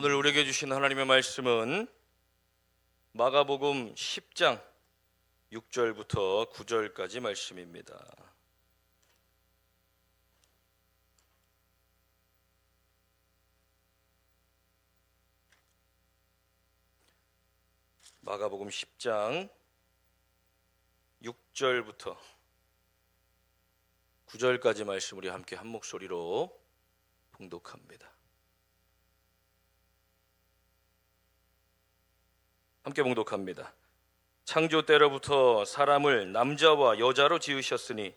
오늘 우리에게 주신 하나님의 말씀은 마가복음 10장 6절부터 9절까지 말씀입니다. 마가복음 10장 6절부터 9절까지 말씀 우리 함께 한 목소리로 봉독합니다. 함께 봉독합니다. 창조 때로부터 사람을 남자와 여자로 지으셨으니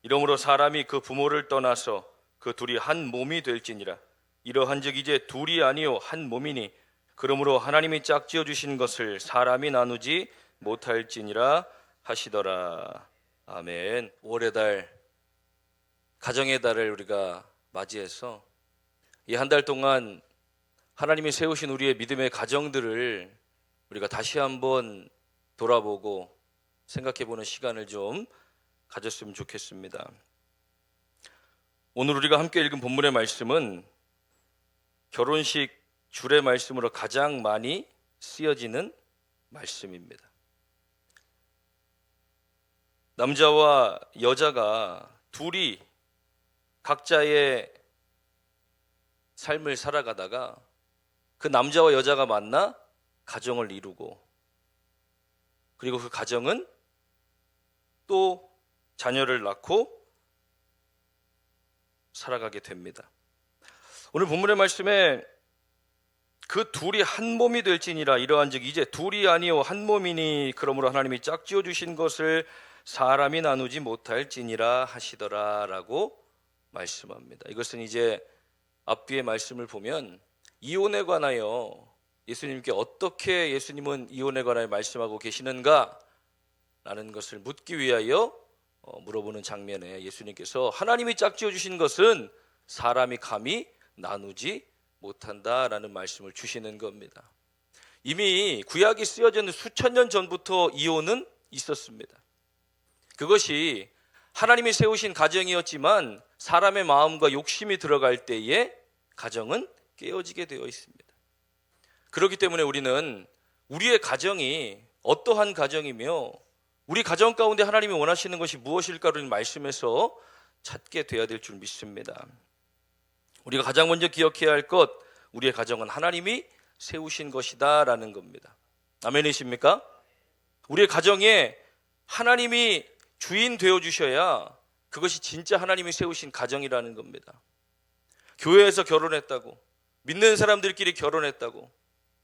이러므로 사람이 그 부모를 떠나서 그 둘이 한 몸이 될지니라. 이러한즉 이제 둘이 아니요 한 몸이니 그러므로 하나님이 짝지어 주신 것을 사람이 나누지 못할지니라 하시더라. 아멘. 5월의 달, 가정의 달을 우리가 맞이해서 이 한 달 동안 하나님이 세우신 우리의 믿음의 가정들을 우리가 다시 한번 돌아보고 생각해보는 시간을 좀 가졌으면 좋겠습니다. 오늘 우리가 함께 읽은 본문의 말씀은 결혼식 주례 말씀으로 가장 많이 쓰여지는 말씀입니다. 남자와 여자가 둘이 각자의 삶을 살아가다가 그 남자와 여자가 만나 가정을 이루고 그리고 그 가정은 또 자녀를 낳고 살아가게 됩니다. 오늘 본문의 말씀에 그 둘이 한 몸이 될지니라. 이러한즉 이제 둘이 아니요 한 몸이니 그러므로 하나님이 짝지어 주신 것을 사람이 나누지 못할지니라 하시더라 라고 말씀합니다. 이것은 이제 앞뒤의 말씀을 보면 이혼에 관하여 예수님께 어떻게 예수님은 이혼에 관하여 말씀하고 계시는가 라는 것을 묻기 위하여 물어보는 장면에 예수님께서 하나님이 짝지어 주신 것은 사람이 감히 나누지 못한다라는 말씀을 주시는 겁니다. 이미 구약이 쓰여진 수천 년 전부터 이혼은 있었습니다. 그것이 하나님이 세우신 가정이었지만 사람의 마음과 욕심이 들어갈 때에 가정은 깨어지게 되어 있습니다. 그렇기 때문에 우리는 우리의 가정이 어떠한 가정이며 우리 가정 가운데 하나님이 원하시는 것이 무엇일까를 말씀에서 찾게 되어야 될 줄 믿습니다. 우리가 가장 먼저 기억해야 할 것, 우리의 가정은 하나님이 세우신 것이다 라는 겁니다. 아멘이십니까? 우리의 가정에 하나님이 주인 되어주셔야 그것이 진짜 하나님이 세우신 가정이라는 겁니다. 교회에서 결혼했다고, 믿는 사람들끼리 결혼했다고,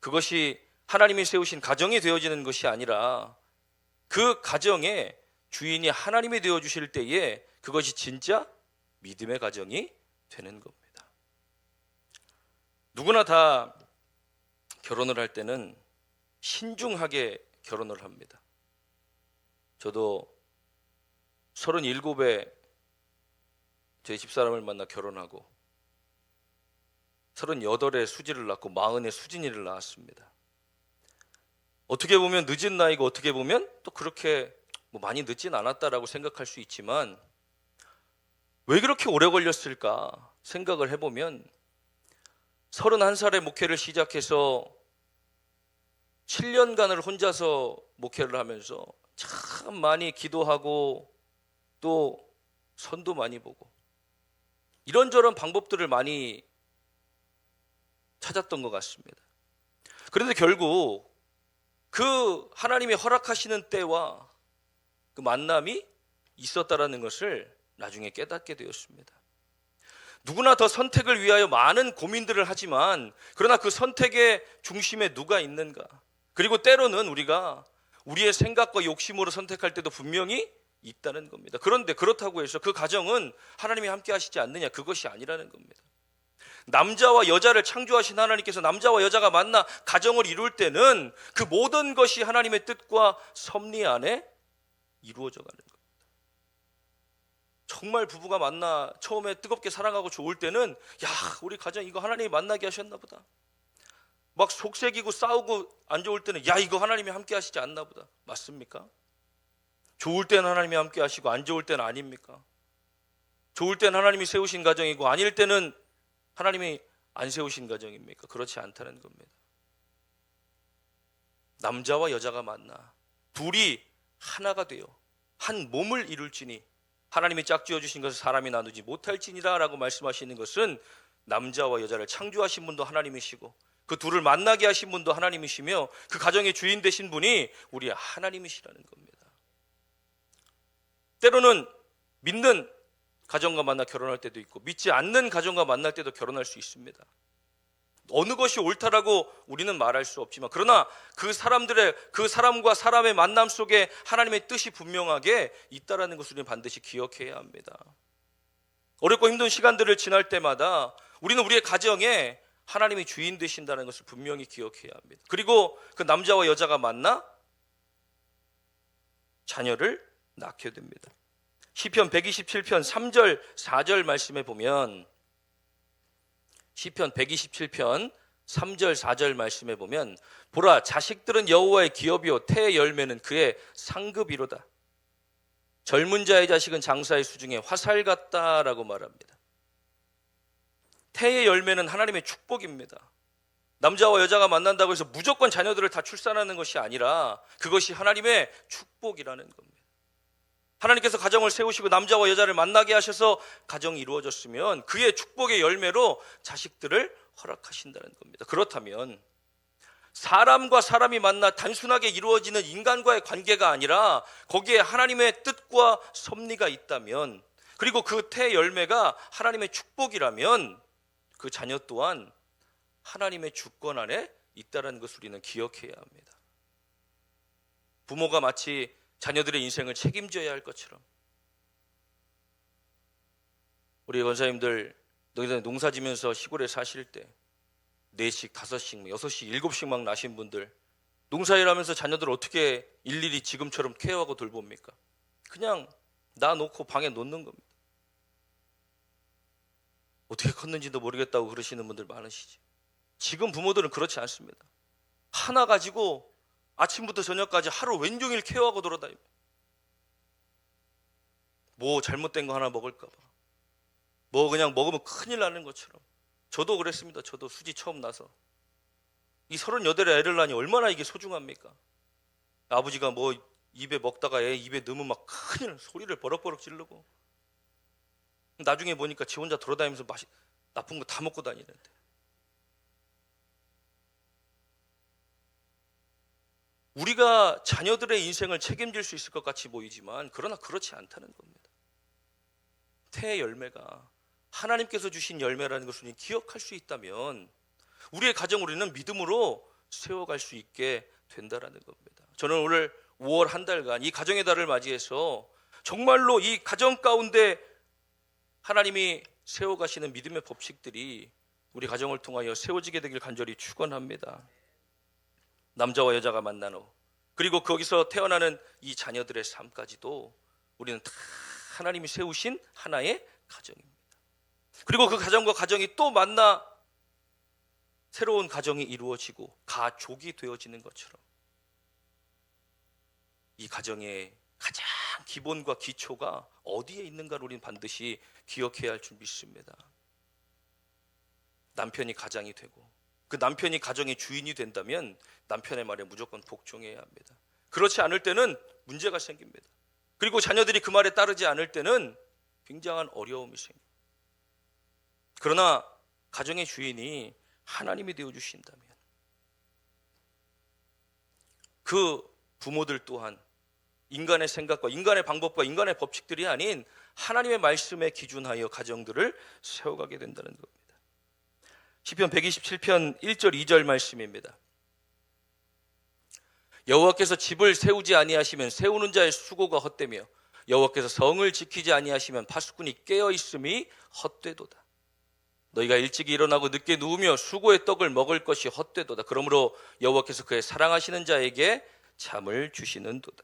그것이 하나님이 세우신 가정이 되어지는 것이 아니라 그 가정의 주인이 하나님이 되어주실 때에 그것이 진짜 믿음의 가정이 되는 겁니다. 누구나 다 결혼을 할 때는 신중하게 결혼을 합니다. 저도 37에 저희 집사람을 만나 결혼하고 38에 수지를 낳고 40에 수진이를 낳았습니다. 어떻게 보면 늦은 나이고 어떻게 보면 또 그렇게 많이 늦진 않았다라고 생각할 수 있지만 왜 그렇게 오래 걸렸을까 생각을 해보면 31살에 목회를 시작해서 7년간을 혼자서 목회를 하면서 참 많이 기도하고 또 선도 많이 보고 이런저런 방법들을 많이 찾았던 것 같습니다. 그런데 결국 그 하나님이 허락하시는 때와 그 만남이 있었다라는 것을 나중에 깨닫게 되었습니다. 누구나 더 선택을 위하여 많은 고민들을 하지만 그러나 그 선택의 중심에 누가 있는가? 그리고 때로는 우리가 우리의 생각과 욕심으로 선택할 때도 분명히 있다는 겁니다. 그런데 그렇다고 해서 그 가정은 하나님이 함께 하시지 않느냐? 그것이 아니라는 겁니다. 남자와 여자를 창조하신 하나님께서 남자와 여자가 만나 가정을 이룰 때는 그 모든 것이 하나님의 뜻과 섭리 안에 이루어져 가는 겁니다. 정말 부부가 만나 처음에 뜨겁게 사랑하고 좋을 때는 야, 우리 가정 이거 하나님이 만나게 하셨나 보다. 막 속색이고 싸우고 안 좋을 때는 야, 이거 하나님이 함께 하시지 않나 보다. 맞습니까? 좋을 때는 하나님이 함께 하시고 안 좋을 때는 아닙니까? 좋을 때는 하나님이 세우신 가정이고 아닐 때는 하나님이 안 세우신 가정입니까? 그렇지 않다는 겁니다. 남자와 여자가 만나 둘이 하나가 되어 한 몸을 이룰지니 하나님이 짝지어 주신 것을 사람이 나누지 못할지니라 라고 말씀하시는 것은 남자와 여자를 창조하신 분도 하나님이시고 그 둘을 만나게 하신 분도 하나님이시며 그 가정의 주인 되신 분이 우리 하나님이시라는 겁니다. 때로는 믿는 가정과 만나 결혼할 때도 있고 믿지 않는 가정과 만날 때도 결혼할 수 있습니다. 어느 것이 옳다라고 우리는 말할 수 없지만 그러나 그 사람과 사람의 만남 속에 하나님의 뜻이 분명하게 있다라는 것을 우리는 반드시 기억해야 합니다. 어렵고 힘든 시간들을 지날 때마다 우리는 우리의 가정에 하나님이 주인 되신다는 것을 분명히 기억해야 합니다. 그리고 그 남자와 여자가 만나 자녀를 낳게 됩니다. 시편 127편 3절 4절 말씀에 보면 시편 127편 3절 4절 말씀에 보면 보라 자식들은 여호와의 기업이요 태의 열매는 그의 상급이로다. 젊은 자의 자식은 장사의 수중에 화살 같다라고 말합니다. 태의 열매는 하나님의 축복입니다. 남자와 여자가 만난다고 해서 무조건 자녀들을 다 출산하는 것이 아니라 그것이 하나님의 축복이라는 겁니다. 하나님께서 가정을 세우시고 남자와 여자를 만나게 하셔서 가정이 이루어졌으면 그의 축복의 열매로 자식들을 허락하신다는 겁니다. 그렇다면 사람과 사람이 만나 단순하게 이루어지는 인간과의 관계가 아니라 거기에 하나님의 뜻과 섭리가 있다면 그리고 그 태 열매가 하나님의 축복이라면 그 자녀 또한 하나님의 주권 안에 있다는 것을 우리는 기억해야 합니다. 부모가 마치 자녀들의 인생을 책임져야 할 것처럼 우리 권사님들 농사 지면서 시골에 사실 때 4씩, 5씩, 6씩, 7씩 막 나신 분들 농사일 하면서 자녀들 어떻게 일일이 지금처럼 케어하고 돌봅니까? 그냥 놔놓고 방에 놓는 겁니다. 어떻게 컸는지도 모르겠다고 그러시는 분들 많으시지. 지금 부모들은 그렇지 않습니다. 하나 가지고 아침부터 저녁까지 하루 왼종일 케어하고 돌아다닙니다. 뭐 잘못된 거 하나 먹을까 봐. 뭐 그냥 먹으면 큰일 나는 것처럼. 저도 그랬습니다. 저도 수지 처음 나서. 이 38에 애를 낳으니 얼마나 이게 소중합니까? 아버지가 뭐 입에 먹다가 애 입에 넣으면 막 큰일 소리를 버럭버럭 지르고 나중에 보니까 지 혼자 돌아다니면서 나쁜 거 다 먹고 다니는데 우리가 자녀들의 인생을 책임질 수 있을 것 같이 보이지만 그러나 그렇지 않다는 겁니다. 태의 열매가 하나님께서 주신 열매라는 것을 기억할 수 있다면 우리의 가정을 우리는 믿음으로 세워갈 수 있게 된다는 겁니다. 저는 오늘 5월 한 달간 이 가정의 달을 맞이해서 정말로 이 가정 가운데 하나님이 세워가시는 믿음의 법칙들이 우리 가정을 통하여 세워지게 되길 간절히 축원합니다. 남자와 여자가 만난 후 그리고 거기서 태어나는 이 자녀들의 삶까지도 우리는 다 하나님이 세우신 하나의 가정입니다. 그리고 그 가정과 가정이 또 만나 새로운 가정이 이루어지고 가족이 되어지는 것처럼 이 가정의 가장 기본과 기초가 어디에 있는가를 우리는 반드시 기억해야 할 줄 믿습니다. 남편이 가장이 되고 그 남편이 가정의 주인이 된다면 남편의 말에 무조건 복종해야 합니다. 그렇지 않을 때는 문제가 생깁니다. 그리고 자녀들이 그 말에 따르지 않을 때는 굉장한 어려움이 생깁니다. 그러나 가정의 주인이 하나님이 되어주신다면 그 부모들 또한 인간의 생각과 인간의 방법과 인간의 법칙들이 아닌 하나님의 말씀에 기준하여 가정들을 세워가게 된다는 겁니다. 시편 127편 1절 2절 말씀입니다. 여호와께서 집을 세우지 아니하시면 세우는 자의 수고가 헛되며 여호와께서 성을 지키지 아니하시면 파수꾼이 깨어 있음이 헛되도다. 너희가 일찍 일어나고 늦게 누우며 수고의 떡을 먹을 것이 헛되도다. 그러므로 여호와께서 그의 사랑하시는 자에게 잠을 주시는도다.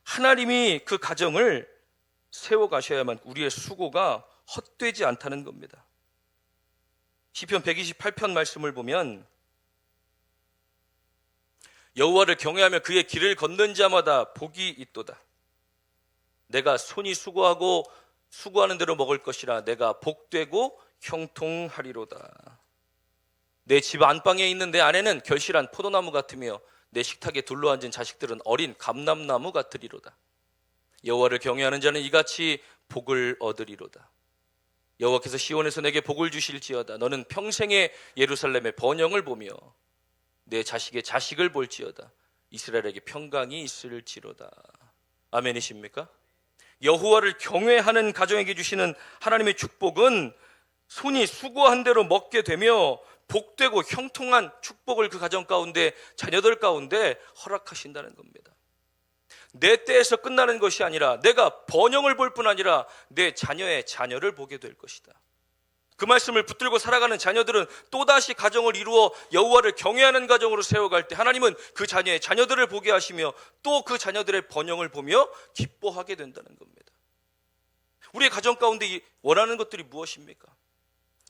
하나님이 그 가정을 세워가셔야만 우리의 수고가 헛되지 않다는 겁니다. 시편 128편 말씀을 보면 여호와를 경외하며 그의 길을 걷는 자마다 복이 있도다. 내가 손이 수고하고 수고하는 대로 먹을 것이라 내가 복되고 형통하리로다. 내 집 안방에 있는 내 아내는 결실한 포도나무 같으며 내 식탁에 둘러앉은 자식들은 어린 감람나무 같으리로다. 여호와를 경외하는 자는 이같이 복을 얻으리로다. 여호와께서 시온에서 내게 복을 주실지어다. 너는 평생에 예루살렘의 번영을 보며 내 자식의 자식을 볼지어다. 이스라엘에게 평강이 있을지로다. 아멘이십니까? 여호와를 경외하는 가정에게 주시는 하나님의 축복은 손이 수고한 대로 먹게 되며 복되고 형통한 축복을 그 가정 가운데, 자녀들 가운데 허락하신다는 겁니다. 내 때에서 끝나는 것이 아니라 내가 번영을 볼 뿐 아니라 내 자녀의 자녀를 보게 될 것이다. 그 말씀을 붙들고 살아가는 자녀들은 또다시 가정을 이루어 여호와를 경외하는 가정으로 세워갈 때 하나님은 그 자녀의 자녀들을 보게 하시며 또 그 자녀들의 번영을 보며 기뻐하게 된다는 겁니다. 우리의 가정 가운데 원하는 것들이 무엇입니까?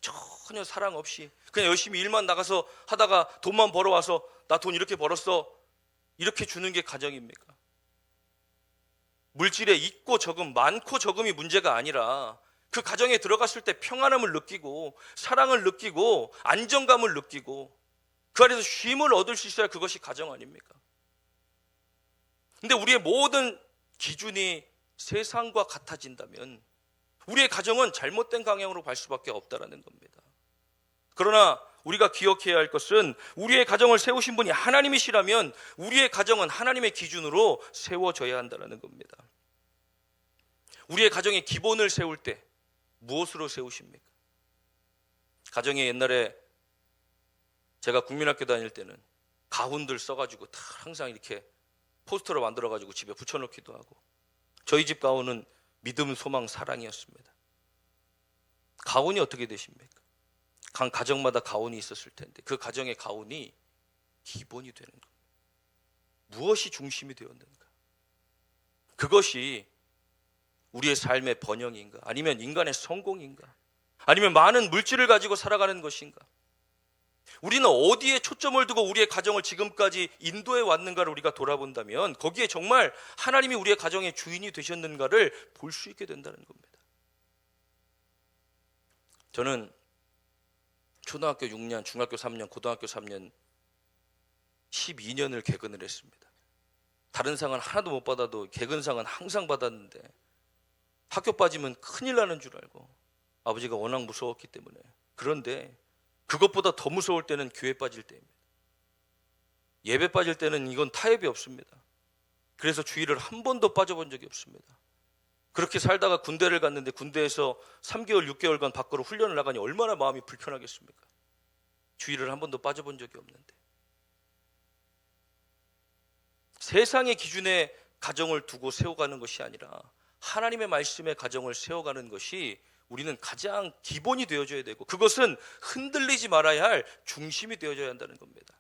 전혀 사랑 없이 그냥 열심히 일만 나가서 하다가 돈만 벌어와서 나 돈 이렇게 벌었어, 이렇게 주는 게 가정입니까? 물질에 있고 적음, 많고 적음이 문제가 아니라 그 가정에 들어갔을 때 평안함을 느끼고 사랑을 느끼고 안정감을 느끼고 그 안에서 쉼을 얻을 수 있어야 그것이 가정 아닙니까? 근데 우리의 모든 기준이 세상과 같아진다면 우리의 가정은 잘못된 방향으로 갈 수밖에 없다라는 겁니다. 그러나 우리가 기억해야 할 것은 우리의 가정을 세우신 분이 하나님이시라면 우리의 가정은 하나님의 기준으로 세워져야 한다는 겁니다. 우리의 가정의 기본을 세울 때 무엇으로 세우십니까? 가정에 옛날에 제가 국민학교 다닐 때는 가훈들 써가지고 다 항상 이렇게 포스터로 만들어가지고 집에 붙여놓기도 하고, 저희 집 가훈은 믿음, 소망, 사랑이었습니다. 가훈이 어떻게 되십니까? 각 가정마다 가훈이 있었을 텐데 그 가정의 가훈이 기본이 되는 겁니다. 무엇이 중심이 되었는가? 그것이 우리의 삶의 번영인가? 아니면 인간의 성공인가? 아니면 많은 물질을 가지고 살아가는 것인가? 우리는 어디에 초점을 두고 우리의 가정을 지금까지 인도해 왔는가를 우리가 돌아본다면 거기에 정말 하나님이 우리의 가정의 주인이 되셨는가를 볼 수 있게 된다는 겁니다. 저는 초등학교 6년, 중학교 3년, 고등학교 3년 12년을 개근을 했습니다. 다른 상은 하나도 못 받아도 개근상은 항상 받았는데 학교 빠지면 큰일 나는 줄 알고 아버지가 워낙 무서웠기 때문에. 그런데 그것보다 더 무서울 때는 교회 빠질 때입니다. 예배 빠질 때는 이건 타협이 없습니다. 그래서 주일을 한 번도 빠져본 적이 없습니다. 그렇게 살다가 군대를 갔는데 군대에서 3개월, 6개월간 밖으로 훈련을 나가니 얼마나 마음이 불편하겠습니까? 주일을 한 번도 빠져본 적이 없는데. 세상의 기준에 가정을 두고 세워가는 것이 아니라 하나님의 말씀의 가정을 세워가는 것이 우리는 가장 기본이 되어져야 되고, 그것은 흔들리지 말아야 할 중심이 되어져야 한다는 겁니다.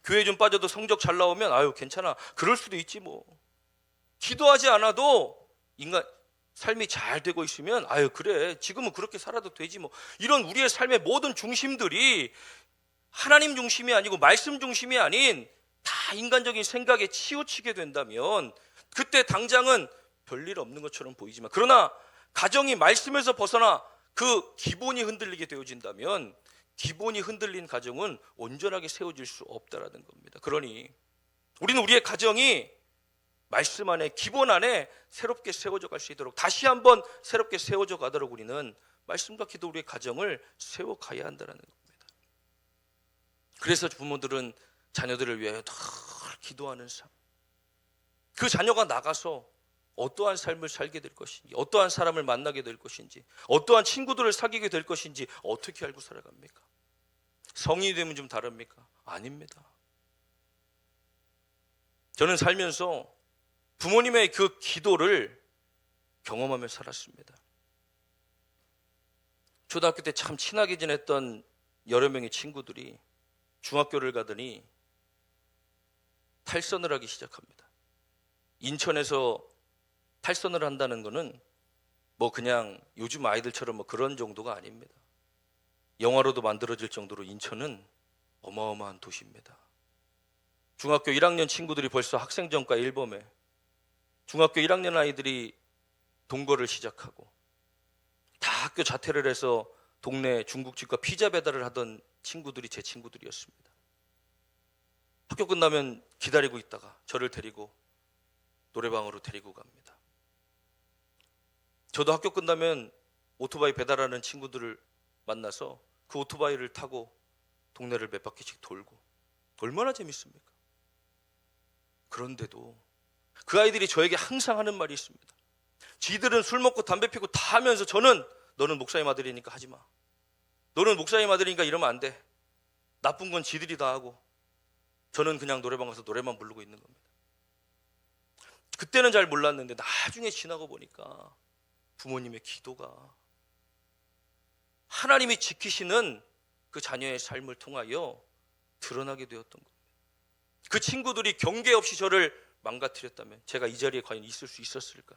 교회 좀 빠져도 성적 잘 나오면 아유 괜찮아, 그럴 수도 있지 뭐. 기도하지 않아도 인간 삶이 잘 되고 있으면 아유 그래 지금은 그렇게 살아도 되지 뭐. 이런 우리의 삶의 모든 중심들이 하나님 중심이 아니고 말씀 중심이 아닌 다 인간적인 생각에 치우치게 된다면 그때 당장은 별일 없는 것처럼 보이지만, 그러나 가정이 말씀에서 벗어나 그 기본이 흔들리게 되어진다면 기본이 흔들린 가정은 온전하게 세워질 수 없다라는 겁니다. 그러니 우리는 우리의 가정이 말씀 안에, 기본 안에 새롭게 세워져 갈 수 있도록, 다시 한번 새롭게 세워져 가도록 우리는 말씀과 기도, 우리의 가정을 세워가야 한다는 겁니다. 그래서 부모들은 자녀들을 위하여 늘 기도하는 삶, 그 자녀가 나가서 어떠한 삶을 살게 될 것인지, 어떠한 사람을 만나게 될 것인지, 어떠한 친구들을 사귀게 될 것인지 어떻게 알고 살아갑니까? 성인이 되면 좀 다릅니까? 아닙니다. 저는 살면서 부모님의 그 기도를 경험하며 살았습니다. 초등학교 때 참 친하게 지냈던 여러 명의 친구들이 중학교를 가더니 탈선을 하기 시작합니다. 인천에서 탈선을 한다는 거는 뭐 그냥 요즘 아이들처럼 뭐 그런 정도가 아닙니다. 영화로도 만들어질 정도로 인천은 어마어마한 도시입니다. 중학교 1학년 친구들이 벌써 학생정과 1범에, 중학교 1학년 아이들이 동거를 시작하고 다 학교 자퇴를 해서 동네 중국집과 피자 배달을 하던 친구들이 제 친구들이었습니다. 학교 끝나면 기다리고 있다가 저를 데리고 노래방으로 데리고 갑니다. 저도 학교 끝나면 오토바이 배달하는 친구들을 만나서 그 오토바이를 타고 동네를 몇 바퀴씩 돌고 얼마나 재밌습니까? 그런데도 그 아이들이 저에게 항상 하는 말이 있습니다. 지들은 술 먹고 담배 피고 다 하면서 저는 너는 목사님 아들이니까 하지 마. 너는 목사님 아들이니까 이러면 안 돼. 나쁜 건 지들이 다 하고 저는 그냥 노래방 가서 노래만 부르고 있는 겁니다. 그때는 잘 몰랐는데 나중에 지나고 보니까 부모님의 기도가 하나님이 지키시는 그 자녀의 삶을 통하여 드러나게 되었던 겁니다. 그 친구들이 경계 없이 저를 망가뜨렸다면 제가 이 자리에 과연 있을 수 있었을까?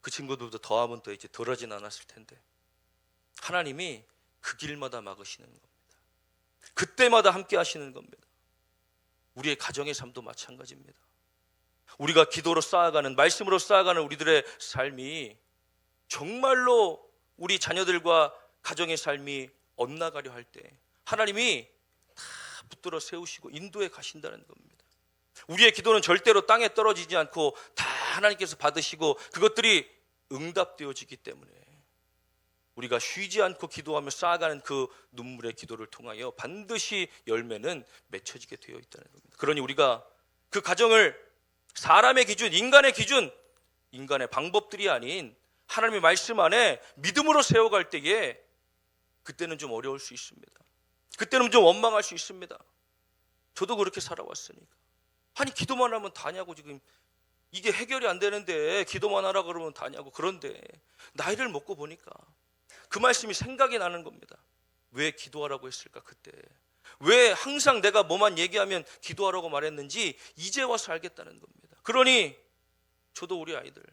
그 친구들도 더하면 더 이제 덜하진 않았을 텐데 하나님이 그 길마다 막으시는 겁니다. 그때마다 함께 하시는 겁니다. 우리의 가정의 삶도 마찬가지입니다. 우리가 기도로 쌓아가는, 말씀으로 쌓아가는 우리들의 삶이 정말로 우리 자녀들과 가정의 삶이 엇나가려 할 때 하나님이 다 붙들어 세우시고 인도해 가신다는 겁니다. 우리의 기도는 절대로 땅에 떨어지지 않고 다 하나님께서 받으시고 그것들이 응답되어지기 때문에 우리가 쉬지 않고 기도하며 쌓아가는 그 눈물의 기도를 통하여 반드시 열매는 맺혀지게 되어 있다는 겁니다. 그러니 우리가 그 가정을 사람의 기준, 인간의 기준, 인간의 방법들이 아닌 하나님의 말씀 안에 믿음으로 세워갈 때에 그때는 좀 어려울 수 있습니다. 그때는 좀 원망할 수 있습니다. 저도 그렇게 살아왔으니까. 아니 기도만 하면 다냐고, 지금 이게 해결이 안 되는데 기도만 하라 그러면 다냐고. 그런데 나이를 먹고 보니까 그 말씀이 생각이 나는 겁니다. 왜 기도하라고 했을까 그때? 왜 항상 내가 뭐만 얘기하면 기도하라고 말했는지 이제 와서 알겠다는 겁니다. 그러니 저도 우리 아이들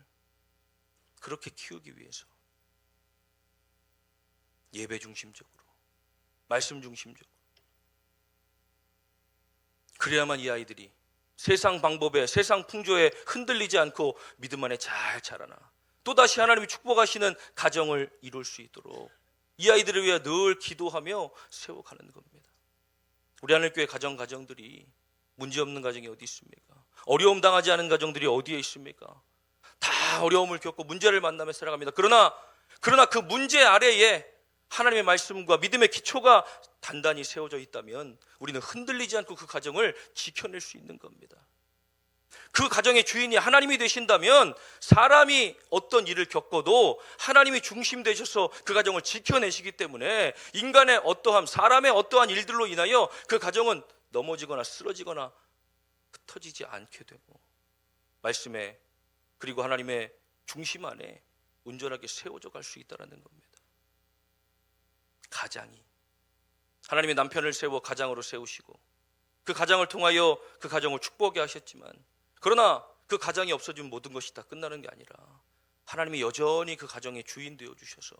그렇게 키우기 위해서 예배 중심적으로, 말씀 중심적으로, 그래야만 이 아이들이 세상 방법에, 세상 풍조에 흔들리지 않고 믿음 안에 잘 자라나 또다시 하나님이 축복하시는 가정을 이룰 수 있도록 이 아이들을 위해 늘 기도하며 세워가는 겁니다. 우리 하늘교회 가정들이 문제없는 가정이 어디 있습니까? 어려움 당하지 않은 가정들이 어디에 있습니까? 다 어려움을 겪고 문제를 만나며 살아갑니다. 그러나 그 문제 아래에 하나님의 말씀과 믿음의 기초가 단단히 세워져 있다면 우리는 흔들리지 않고 그 가정을 지켜낼 수 있는 겁니다. 그 가정의 주인이 하나님이 되신다면 사람이 어떤 일을 겪어도 하나님이 중심 되셔서 그 가정을 지켜내시기 때문에 인간의 어떠함, 사람의 어떠한 일들로 인하여 그 가정은 넘어지거나 쓰러지거나 흩어지지 않게 되고 말씀에 그리고 하나님의 중심 안에 온전하게 세워져 갈 수 있다는 겁니다. 가장이 하나님의 남편을 세워 가장으로 세우시고 그 가장을 통하여 그 가정을 축복하게 하셨지만 그러나 그 가장이 없어지면 모든 것이 다 끝나는 게 아니라 하나님이 여전히 그 가정의 주인 되어 주셔서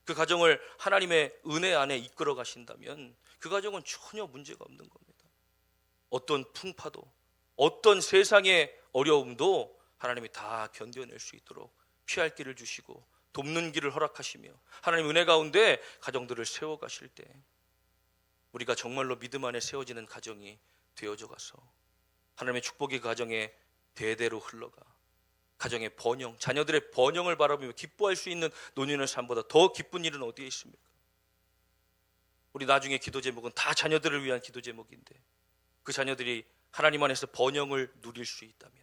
그 가정을 하나님의 은혜 안에 이끌어 가신다면 그 가정은 전혀 문제가 없는 겁니다. 어떤 풍파도 어떤 세상의 어려움도 하나님이 다 견뎌낼 수 있도록 피할 길을 주시고 돕는 길을 허락하시며 하나님 은혜 가운데 가정들을 세워가실 때 우리가 정말로 믿음 안에 세워지는 가정이 되어져 가서 하나님의 축복이 그 가정에 대대로 흘러가 가정의 번영, 자녀들의 번영을 바라보며 기뻐할 수 있는 노년의 삶보다 더 기쁜 일은 어디에 있습니까? 우리 나중에 기도 제목은 다 자녀들을 위한 기도 제목인데 그 자녀들이 하나님 안에서 번영을 누릴 수 있다면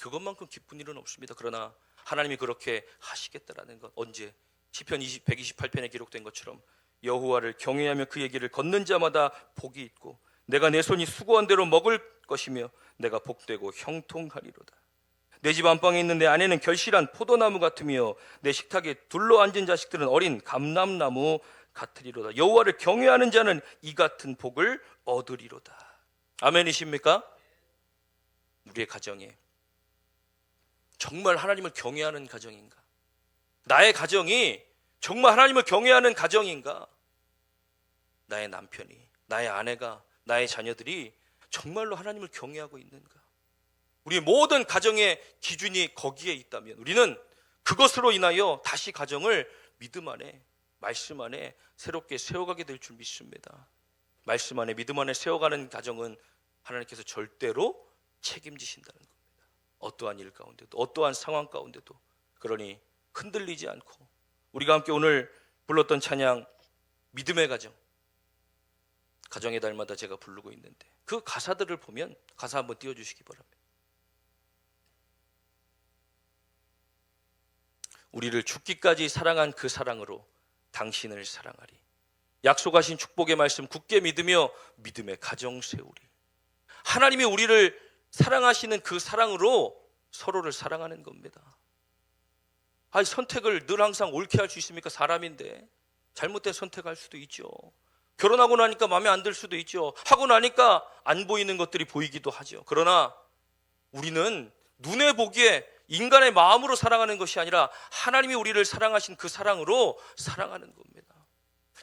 그것만큼 기쁜 일은 없습니다. 그러나 하나님이 그렇게 하시겠다라는 것, 언제? 시편 128편에 기록된 것처럼 여호와를 경외하며 그의 길을 걷는 자마다 복이 있고 내가 내 손이 수고한 대로 먹을 것이며 내가 복되고 형통하리로다. 내 집 안방에 있는 내 아내는 결실한 포도나무 같으며 내 식탁에 둘러앉은 자식들은 어린 감람나무 같으리로다. 여호와를 경외하는 자는 이 같은 복을 얻으리로다. 아멘이십니까? 우리의 가정에 정말 하나님을 경외하는 가정인가? 나의 가정이 정말 하나님을 경외하는 가정인가? 나의 남편이, 나의 아내가, 나의 자녀들이 정말로 하나님을 경외하고 있는가? 우리의 모든 가정의 기준이 거기에 있다면 우리는 그것으로 인하여 다시 가정을 믿음 안에, 말씀 안에 새롭게 세워가게 될 줄 믿습니다. 말씀 안에, 믿음 안에 세워가는 가정은 하나님께서 절대로 책임지신다는 겁니다. 어떠한 일 가운데도, 어떠한 상황 가운데도. 그러니 흔들리지 않고, 우리가 함께 오늘 불렀던 찬양 믿음의 가정, 가정의 달마다 제가 부르고 있는데 그 가사들을 보면, 가사 한번 띄워주시기 바랍니다. 우리를 죽기까지 사랑한 그 사랑으로 당신을 사랑하리. 약속하신 축복의 말씀 굳게 믿으며 믿음의 가정 세우리. 하나님이 우리를 사랑하시는 그 사랑으로 서로를 사랑하는 겁니다. 선택을 늘 항상 옳게 할 수 있습니까? 사람인데 잘못된 선택할 수도 있죠. 결혼하고 나니까 마음에 안 들 수도 있죠. 하고 나니까 안 보이는 것들이 보이기도 하죠. 그러나 우리는 눈에 보기에 인간의 마음으로 사랑하는 것이 아니라 하나님이 우리를 사랑하신 그 사랑으로 사랑하는 겁니다.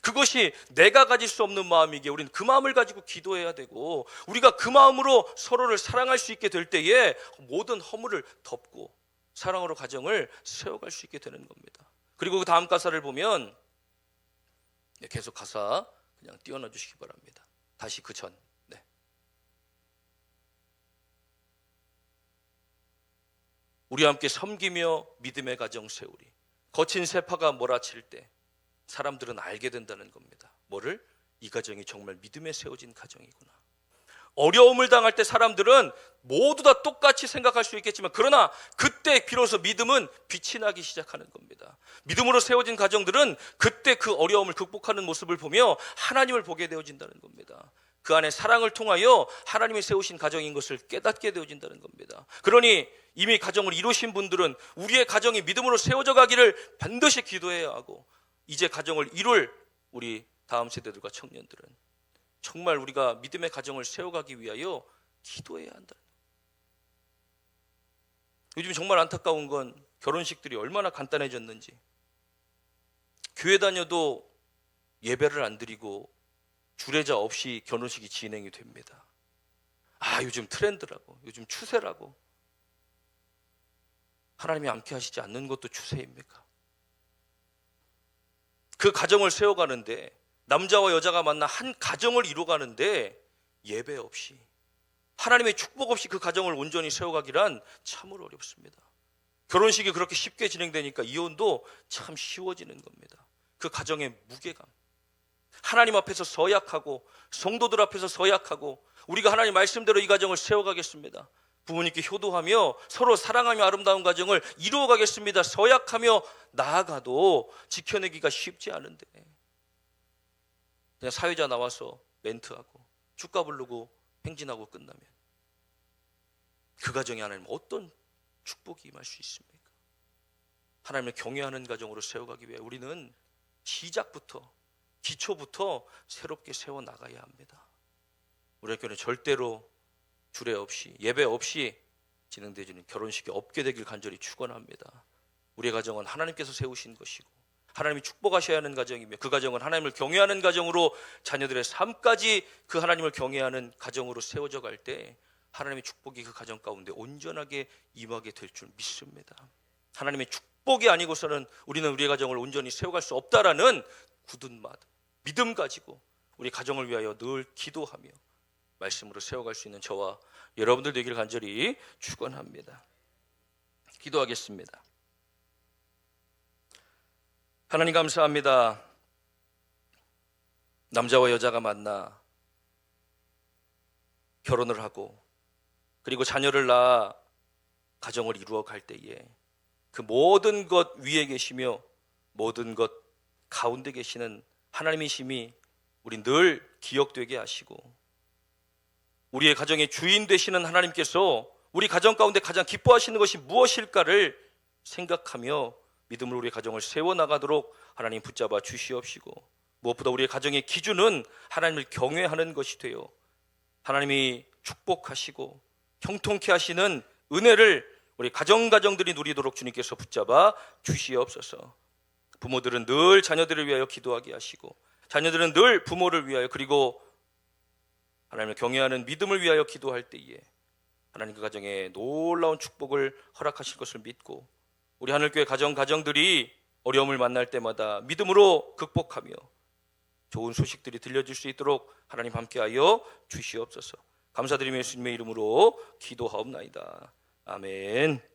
그것이 내가 가질 수 없는 마음이기에 우리는 그 마음을 가지고 기도해야 되고, 우리가 그 마음으로 서로를 사랑할 수 있게 될 때에 모든 허물을 덮고 사랑으로 가정을 세워갈 수 있게 되는 겁니다. 그리고 그 다음 가사를 보면, 계속 가사 그냥 띄워놔 주시기 바랍니다. 다시 그 전. 우리와 함께 섬기며 믿음의 가정 세우리. 거친 세파가 몰아칠 때 사람들은 알게 된다는 겁니다. 뭐를? 이 가정이 정말 믿음에 세워진 가정이구나. 어려움을 당할 때 사람들은 모두 다 똑같이 생각할 수 있겠지만, 그러나 그때 비로소 믿음은 빛이 나기 시작하는 겁니다. 믿음으로 세워진 가정들은 그때 그 어려움을 극복하는 모습을 보며 하나님을 보게 되어진다는 겁니다. 그 안에 사랑을 통하여 하나님이 세우신 가정인 것을 깨닫게 되어진다는 겁니다. 그러니 이미 가정을 이루신 분들은 우리의 가정이 믿음으로 세워져 가기를 반드시 기도해야 하고, 이제 가정을 이룰 우리 다음 세대들과 청년들은 정말 우리가 믿음의 가정을 세워가기 위하여 기도해야 한다. 요즘 정말 안타까운 건 결혼식들이 얼마나 간단해졌는지, 교회 다녀도 예배를 안 드리고 주례자 없이 결혼식이 진행이 됩니다. 요즘 트렌드라고, 요즘 추세라고. 하나님이 함께 하시지 않는 것도 추세입니까? 그 가정을 세워가는데, 남자와 여자가 만나 한 가정을 이루어가는데 예배 없이, 하나님의 축복 없이 그 가정을 온전히 세워가기란 참으로 어렵습니다. 결혼식이 그렇게 쉽게 진행되니까 이혼도 참 쉬워지는 겁니다. 그 가정의 무게감, 하나님 앞에서 서약하고 성도들 앞에서 서약하고 우리가 하나님 말씀대로 이 가정을 세워가겠습니다. 부모님께 효도하며 서로 사랑하며 아름다운 가정을 이루어가겠습니다. 서약하며 나아가도 지켜내기가 쉽지 않은데, 그냥 사회자 나와서 멘트하고 축가 부르고 행진하고 끝나면 그 가정에 하나님 어떤 축복이 임할 수 있습니까? 하나님을 경외하는 가정으로 세워가기 위해 우리는 시작부터, 기초부터 새롭게 세워나가야 합니다. 우리 학교는 절대로 주례 없이, 예배 없이 진행되지는 결혼식이 없게 되길 간절히 축원합니다. 우리의 가정은 하나님께서 세우신 것이고 하나님이 축복하셔야 하는 가정이며, 그 가정은 하나님을 경외하는 가정으로 자녀들의 삶까지 그 하나님을 경외하는 가정으로 세워져 갈 때 하나님의 축복이 그 가정 가운데 온전하게 임하게 될 줄 믿습니다. 하나님의 축복이 아니고서는 우리는 우리의 가정을 온전히 세워갈 수 없다라는 굳은 믿음 가지고 우리 가정을 위하여 늘 기도하며 말씀으로 세워갈 수 있는 저와 여러분들 되기를 간절히 축원합니다. 기도하겠습니다. 하나님 감사합니다. 남자와 여자가 만나 결혼을 하고 그리고 자녀를 낳아 가정을 이루어 갈 때에 그 모든 것 위에 계시며 모든 것 가운데 계시는 하나님이심이 우리 늘 기억되게 하시고, 우리의 가정의 주인 되시는 하나님께서 우리 가정 가운데 가장 기뻐하시는 것이 무엇일까를 생각하며 믿음으로 우리의 가정을 세워나가도록 하나님 붙잡아 주시옵시고, 무엇보다 우리의 가정의 기준은 하나님을 경외하는 것이 되어 하나님이 축복하시고 형통케 하시는 은혜를 우리 가정들이 누리도록 주님께서 붙잡아 주시옵소서. 부모들은 늘 자녀들을 위하여 기도하게 하시고, 자녀들은 늘 부모를 위하여, 그리고 하나님을 경외하는 믿음을 위하여 기도할 때에 하나님 그 가정에 놀라운 축복을 허락하실 것을 믿고, 우리 하늘교회 가정들이 어려움을 만날 때마다 믿음으로 극복하며 좋은 소식들이 들려질 수 있도록 하나님 함께하여 주시옵소서. 감사드리며 예수님의 이름으로 기도하옵나이다. 아멘.